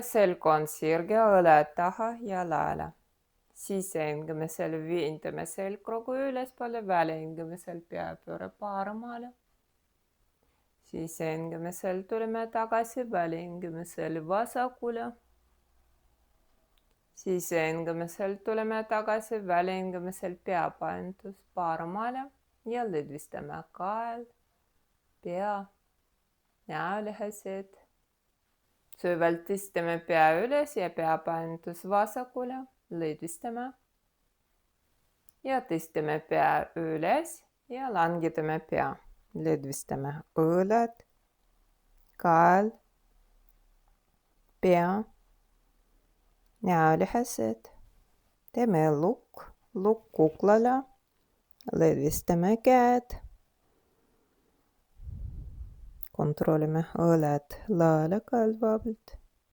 Selg on sirge, õled taha ja laele. Sisehingamisel viindame selgroogu ülespoole, välihingamisel peapööre paremale. Sisehingamisel tuleme tagasi, välihingamisel vasakule. Sisehingamisel tuleme tagasi, välihingamisel peapaindus paremale ja lõdvistame kael, pea, näolihased. Süvalt istame pea üles ja peapaindus vasakule, lõdvistame. Ja tõstame pea üles ja langetame pea. Lõdvistame õlad, kael, pea, näolihased. Teeme lukk kuklale, lõdvistame käed. Kontrollime õlad laele kalvavalt.